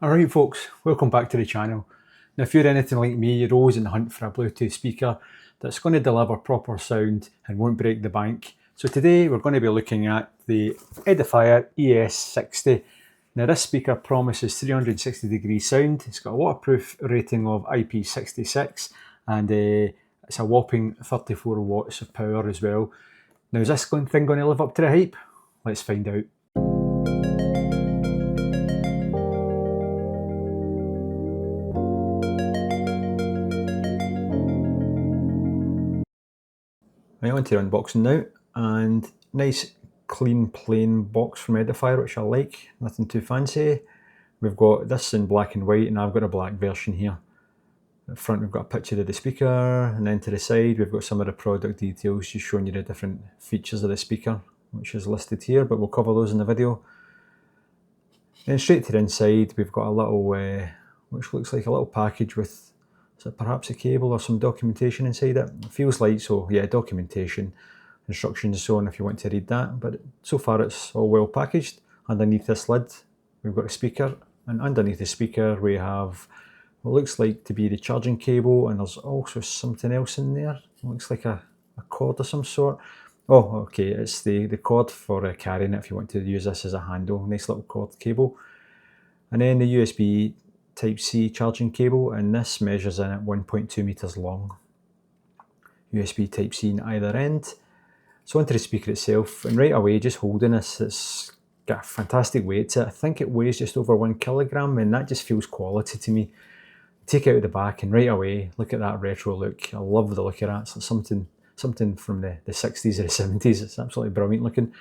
Alright folks, welcome back to the channel. Now if you're anything like me, you're always in the hunt for a Bluetooth speaker that's going to deliver proper sound and won't break the bank. So today we're going to be looking at the Edifier ES60. Now this speaker promises 360 degree sound. It's got a waterproof rating of IP66 and it's a whopping 34 watts of power as well. Now is this thing going to live up to the hype? Let's find out. Right, on to the unboxing now, and nice clean plain box from Edifier, which I like, nothing too fancy. We've got this in black and white and I've got a black version here. At the front we've got a picture of the speaker, and then to the side we've got some of the product details just showing you the different features of the speaker, which is listed here, but we'll cover those in the video. Then straight to the inside we've got a little, which looks like a little package with perhaps a cable or some documentation inside it. It feels like, so yeah, documentation, instructions and so on if you want to read that, but so far it's all well packaged. Underneath this lid we've got a speaker, and underneath the speaker we have what looks like to be the charging cable, and there's also something else in there. It looks like a cord of some sort. Oh, okay, it's the cord for carrying it if you want to use this as a handle. Nice little cord cable. And then the USB Type-C charging cable, and this measures in at 1.2 meters long. USB Type-C in either end. So onto the speaker itself, and right away, just holding this, it's got a fantastic weight to it. I think it weighs just over 1 kilogram, and that just feels quality to me. Take it out of the back, and right away, look at that retro look. I love the look of that. It's something from the 60s or the 70s. It's absolutely brilliant looking.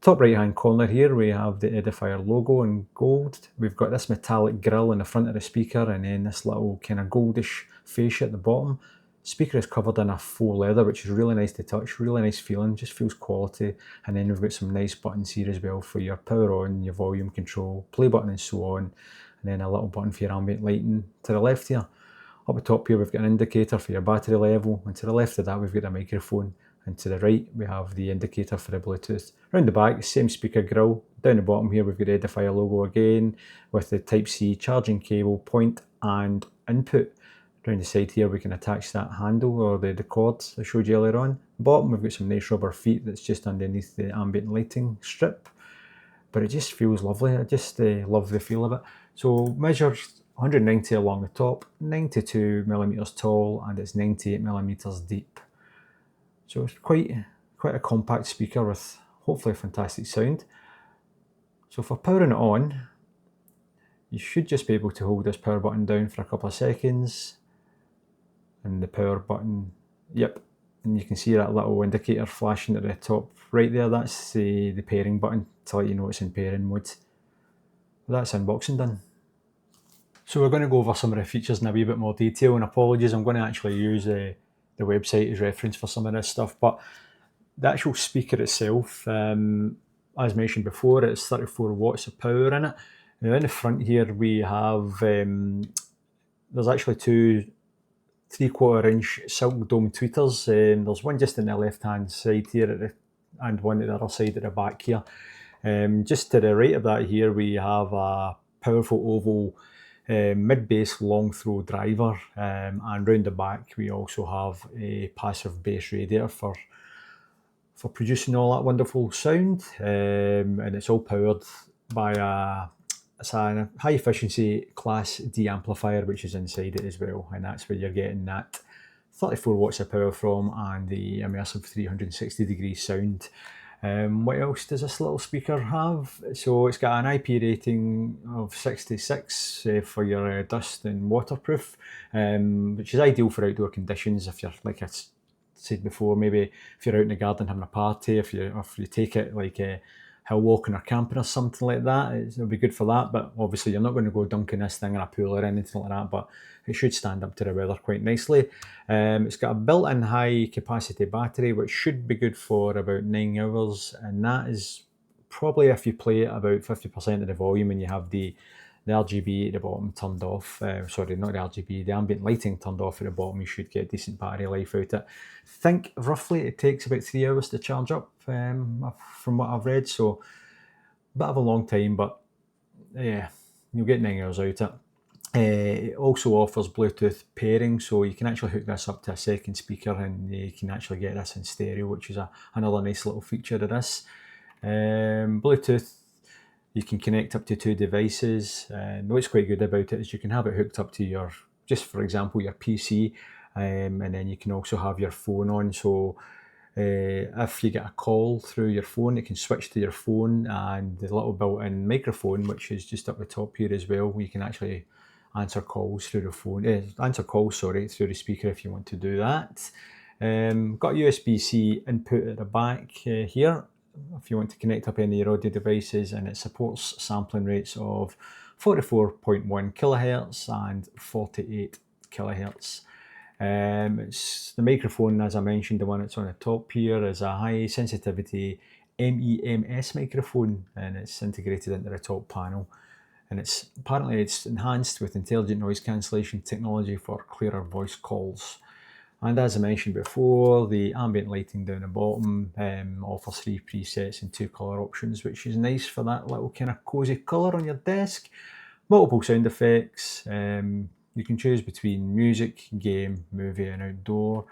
Top right hand corner here we have the Edifier logo in gold. We've got this metallic grille in the front of the speaker, and then this little kind of goldish fascia at the bottom. Speaker is covered in a faux leather, which is really nice to touch, really nice feeling, just feels quality. And then we've got some nice buttons here as well for your power on, your volume control, play button and so on. And then a little button for your ambient lighting to the left here. Up the top here we've got an indicator for your battery level, and to the left of that we've got a microphone. And to the right we have the indicator for the Bluetooth. Around the back, same speaker grille. Down the bottom here we've got the Edifier logo again, with the Type-C charging cable point and input. Around the side here we can attach that handle or the cord I showed you earlier on. Bottom we've got some nice rubber feet that's just underneath the ambient lighting strip. But it just feels lovely. I just love the feel of it. So measures 190 along the top, 92 millimeters tall, and it's 98 millimeters deep. So it's quite a compact speaker with hopefully a fantastic sound. So for powering it on, you should just be able to hold this power button down for a couple of seconds, and the power button, yep, and you can see that little indicator flashing at the top right there. That's the pairing button to let you know it's in pairing mode. That's unboxing done. So we're going to go over some of the features in a wee bit more detail, and apologies, I'm going to actually use the website as reference for some of this stuff, but the actual speaker itself, as mentioned before, it's 34 watts of power in it. Now in the front here we have, there's actually two 3/4 inch silk dome tweeters. There's one just on the left hand side here and one at the other side at the back here. Just to the right of that here we have a powerful oval mid-bass long throw driver, and round the back we also have a passive bass radiator for producing all that wonderful sound, and it's all powered by a high efficiency class D amplifier which is inside it as well, and that's where you're getting that 34 watts of power from and the immersive 360 degree sound. What else does this little speaker have? So it's got an IP rating of 66 for your dust and waterproof, which is ideal for outdoor conditions. If you're, like I said before, maybe if you're out in the garden having a party, if you take it like hill walking or camping or something like that, it'll be good for that. But obviously you're not going to go dunking this thing in a pool or anything like that, but it should stand up to the weather quite nicely. It's got a built-in high capacity battery which should be good for about 9 hours, and that is probably if you play at about 50% of the volume and you have the RGB at the bottom turned off. Sorry, not the RGB, the ambient lighting turned off at the bottom. You should get decent battery life out of it. I think roughly it takes about 3 hours to charge up, from what I've read, so a bit of a long time, but yeah, you'll get 9 hours out of it. It also offers Bluetooth pairing, so you can actually hook this up to a second speaker and you can actually get this in stereo, which is another nice little feature of this. Bluetooth, you can connect up to 2 devices, and what's quite good about it is you can have it hooked up to your, just for example, your PC, and then you can also have your phone on, so if you get a call through your phone, it can switch to your phone, and the little built-in microphone, which is just up the top here as well, you can actually answer calls through the phone, through the speaker if you want to do that. Got a USB-C input at the back here if you want to connect up any of your audio devices, and it supports sampling rates of 44.1 kilohertz and 48 kilohertz. It's the microphone, as I mentioned, the one that's on the top here, is a high sensitivity MEMS microphone, and it's integrated into the top panel. And apparently it's enhanced with intelligent noise cancellation technology for clearer voice calls. And as I mentioned before, the ambient lighting down the bottom offers 3 presets and 2 colour options, which is nice for that little kind of cosy colour on your desk. Multiple sound effects. You can choose between music, game, movie and outdoor.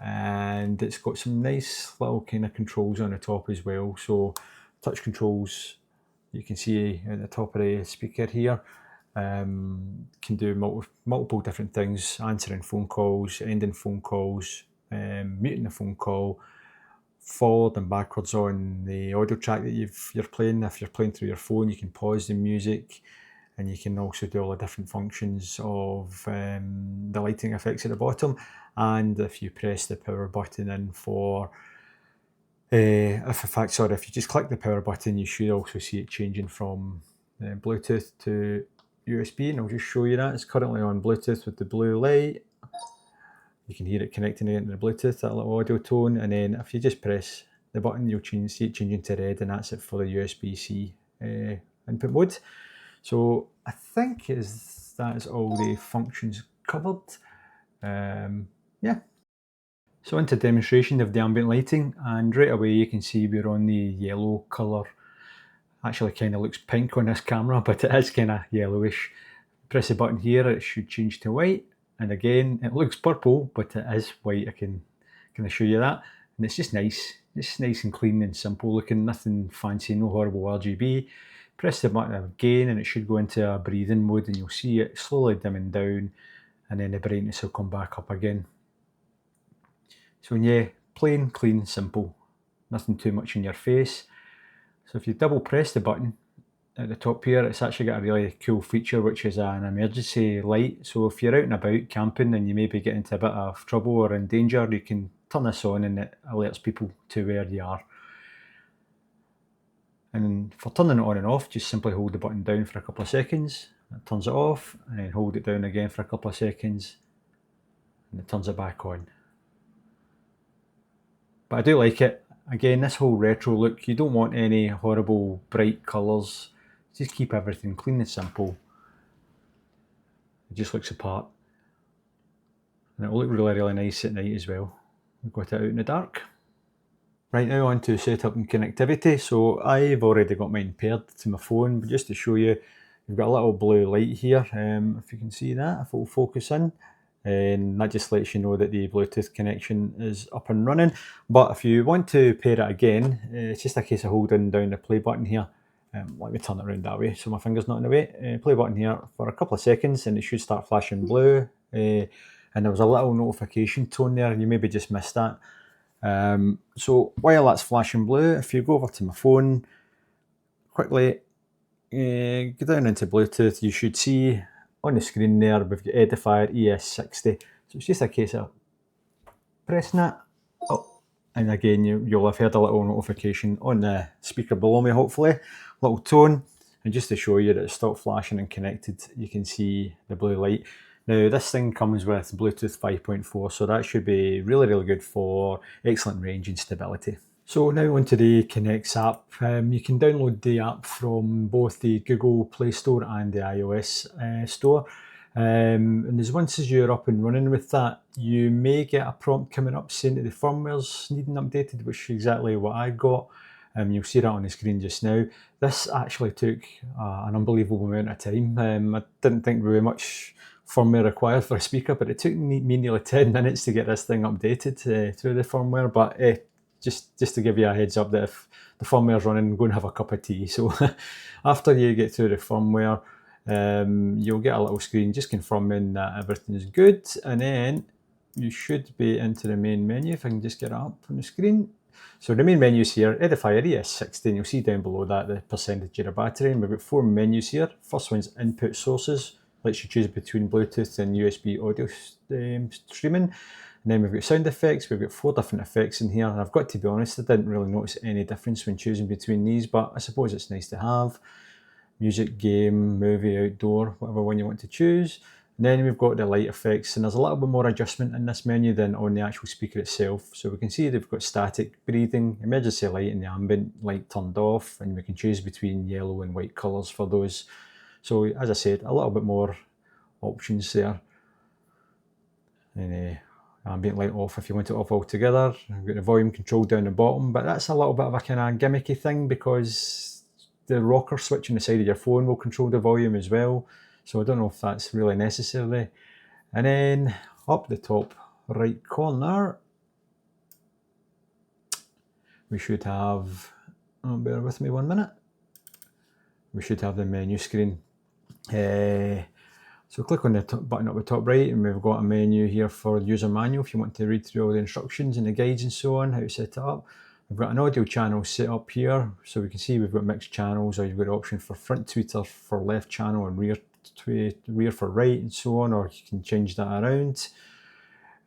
And it's got some nice little kind of controls on the top as well. So touch controls, you can see at the top of the speaker here, can do multiple different things: answering phone calls, ending phone calls, muting the phone call, forward and backwards on the audio track that you're playing. If you're playing through your phone, you can pause the music, and you can also do all the different functions of the lighting effects at the bottom. And if you press the power button in for if you just click the power button, you should also see it changing from Bluetooth to USB, and I'll just show you that. It's currently on Bluetooth with the blue light. You can hear it connecting into the Bluetooth, that little audio tone, and then if you just press the button, you'll see it changing to red, and that's it for the USB-C input mode. So I think that is all the functions covered. Yeah. So into demonstration of the ambient lighting, and right away you can see we're on the yellow colour. Actually kind of looks pink on this camera, but it is kind of yellowish. Press the button here, it should change to white, and again it looks purple, but it is white. I can kind of show you that, and it's just nice and clean and simple looking, nothing fancy, no horrible RGB. Press the button again and it should go into a breathing mode, and you'll see it slowly dimming down, and then the brightness will come back up again. So yeah, plain, clean, simple, nothing too much in your face. So if you double press the button at the top here, it's actually got a really cool feature, which is an emergency light. So if you're out and about camping and you maybe get into a bit of trouble or in danger, you can turn this on and it alerts people to where you are. And for turning it on and off, just simply hold the button down for a couple of seconds, it turns it off, and then hold it down again for a couple of seconds, and it turns it back on. But I do like it. Again, this whole retro look, you don't want any horrible bright colours. Just keep everything clean and simple. It just looks the part. And it will look really, really nice at night as well. We've got it out in the dark. Right, now on to setup and connectivity. So I've already got mine paired to my phone, but just to show you, we've got a little blue light here. If you can see that, if it'll focus in. And that just lets you know that the Bluetooth connection is up and running. But if you want to pair it again, it's just a case of holding down the play button here. Let me turn it around that way so my finger's not in the way. Play button here for a couple of seconds and it should start flashing blue. And there was a little notification tone there and you maybe just missed that. So while that's flashing blue, if you go over to my phone quickly, go down into Bluetooth, you should see on the screen there we've got Edifier ES60. So it's just a case of pressing that up, and again you'll have heard a little notification on the speaker below me, hopefully, little tone, and just to show you that it's stopped flashing and connected, you can see the blue light. Now this thing comes with Bluetooth 5.4, so that should be really, really good for excellent range and stability. So now onto the Connects app. You can download the app from both the Google Play Store and the iOS Store. And as once as you're up and running with that, you may get a prompt coming up saying that the firmware's needing updated, which is exactly what I got. You'll see that on the screen just now. This actually took an unbelievable amount of time. I didn't think there would be much firmware required for a speaker, but it took me nearly 10 minutes to get this thing updated through the firmware. But just to give you a heads up that if the firmware's running, go and have a cup of tea. So after you get through the firmware, you'll get a little screen just confirming that everything's good, and then you should be into the main menu. If I can just get it up on the screen. So the main menus here, Edifier ES60, and you'll see down below that the percentage of the battery, and we've got 4 menus here. First one's input sources, lets you choose between Bluetooth and USB audio streaming. And then we've got sound effects. We've got 4 different effects in here, and I've got to be honest, I didn't really notice any difference when choosing between these, but I suppose it's nice to have. Music, game, movie, outdoor, whatever one you want to choose. And then we've got the light effects, and there's a little bit more adjustment in this menu than on the actual speaker itself. So we can see they've got static breathing, emergency light, and the ambient light turned off, and we can choose between yellow and white colours for those. So as I said, a little bit more options there. And ambient light off if you want it off altogether. We've got the volume control down the bottom, but that's a little bit of a kind of gimmicky thing because the rocker switch on the side of your phone will control the volume as well. So I don't know if that's really necessary. And then up the top right corner, we should have, bear with me 1 minute, we should have the menu screen. So click on the button up the top right, and we've got a menu here for user manual if you want to read through all the instructions and the guides and so on, how to set it up. We've got an audio channel set up here, so we can see we've got mixed channels, or you've got an option for front tweeter for left channel and rear for right and so on, or you can change that around.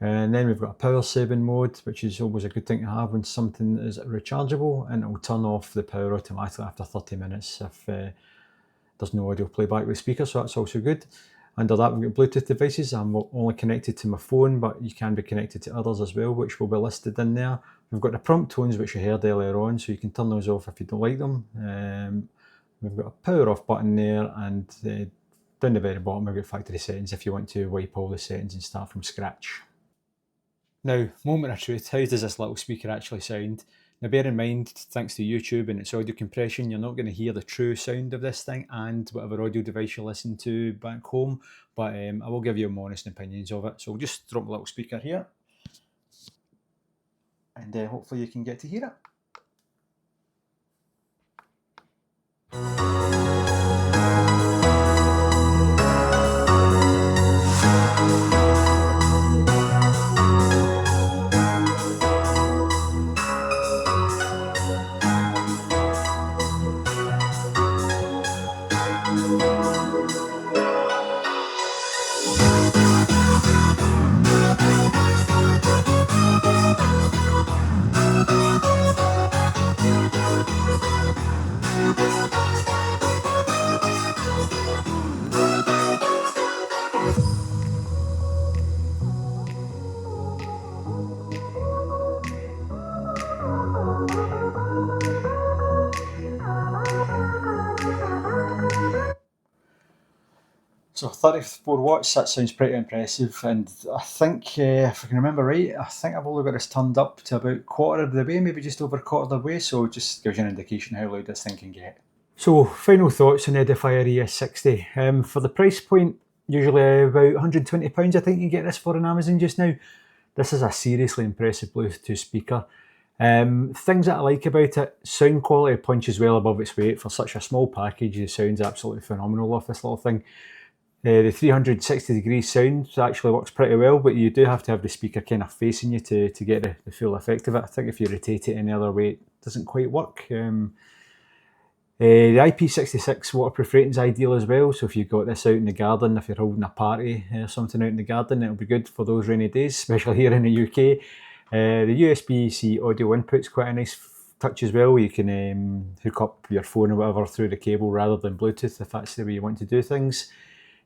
And then we've got a power saving mode, which is always a good thing to have when something is rechargeable, and it will turn off the power automatically after 30 minutes if there's no audio playback with the speaker, so that's also good. Under that, we've got Bluetooth devices. I'm only connected to my phone, but you can be connected to others as well, which will be listed in there. We've got the prompt tones, which you heard earlier on, so you can turn those off if you don't like them. We've got a power off button there, and down the very bottom, we've got factory settings if you want to wipe all the settings and start from scratch. Now, moment of truth, how does this little speaker actually sound? Now bear in mind, thanks to YouTube and its audio compression, you're not going to hear the true sound of this thing and whatever audio device you listen to back home, but I will give you my honest opinions of it. So we'll just drop a little speaker here, and hopefully you can get to hear it. So 34 watts, that sounds pretty impressive, and I think, if I can remember right, I think I've only got this turned up to about a quarter of the way, maybe just over a quarter of the way, so it just gives you an indication how loud this thing can get. So final thoughts on Edifier ES60. For the price point, usually about £120 I think you get this for on Amazon just now. This is a seriously impressive Bluetooth speaker. Things that I like about it, sound quality punches well above its weight. For such a small package, the sound's absolutely phenomenal off this little thing. The 360 degree sound actually works pretty well, but you do have to have the speaker kind of facing you to get the full effect of it. I think if you rotate it any other way, it doesn't quite work. The IP66 waterproof rating is ideal as well, so if you've got this out in the garden, if you're holding a party or something out in the garden, it'll be good for those rainy days, especially here in the UK. The USB-C audio input's quite a nice touch as well. You can hook up your phone or whatever through the cable rather than Bluetooth if that's the way you want to do things.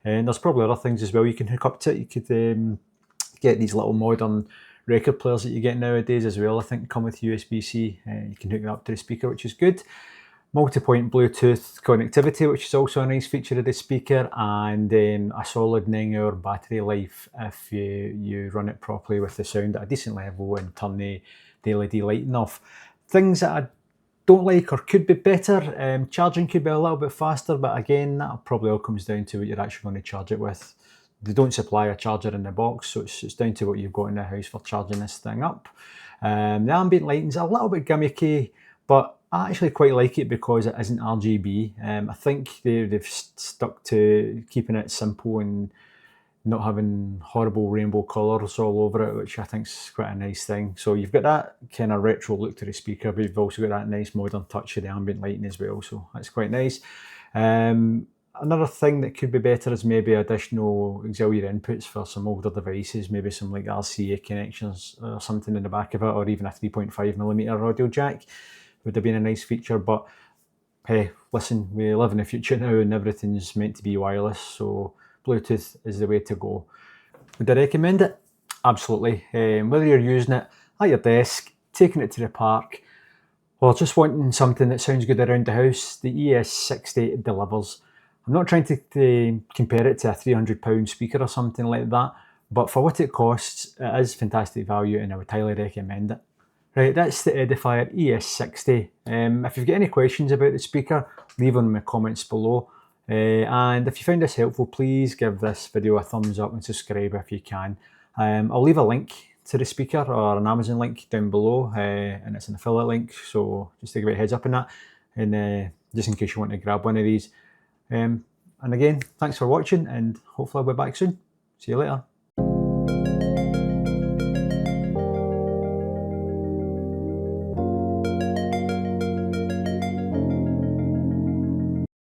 And there's probably other things as well you can hook up to it. You could get these little modern record players that you get nowadays as well, I think come with USB-C. You can hook it up to the speaker, which is good. Multi-point Bluetooth connectivity, which is also a nice feature of the speaker, and a solid 9-hour battery life if you run it properly with the sound at a decent level and turn the LED lighting off. Things that I don't like or could be better. Charging could be a little bit faster, but again, that probably all comes down to what you're actually going to charge it with. They don't supply a charger in the box, so it's down to what you've got in the house for charging this thing up. The ambient lighting's a little bit gimmicky, but I actually quite like it because it isn't RGB. I think they've stuck to keeping it simple and not having horrible rainbow colours all over it, which I think is quite a nice thing. So you've got that kind of retro look to the speaker, but you've also got that nice modern touch of the ambient lighting as well, so that's quite nice. Another thing that could be better is maybe additional auxiliary inputs for some older devices, maybe some like RCA connections or something in the back of it, or even a 3.5mm audio jack would have been a nice feature. But hey, listen, we live in the future now and everything's meant to be wireless, so Bluetooth is the way to go. Would I recommend it? Absolutely. Whether you're using it at your desk, taking it to the park, or just wanting something that sounds good around the house, the ES60 delivers. I'm not trying to compare it to a £300 speaker or something like that, but for what it costs, it is fantastic value and I would highly recommend it. Right, that's the Edifier ES60. If you've got any questions about the speaker, leave them in the comments below. And if you found this helpful, please give this video a thumbs up and subscribe if you can. I'll leave a link to the speaker or an Amazon link down below, and it's an affiliate link, so just to give it a heads up on that, and just in case you want to grab one of these. And again, thanks for watching, and hopefully I'll be back soon. See you later.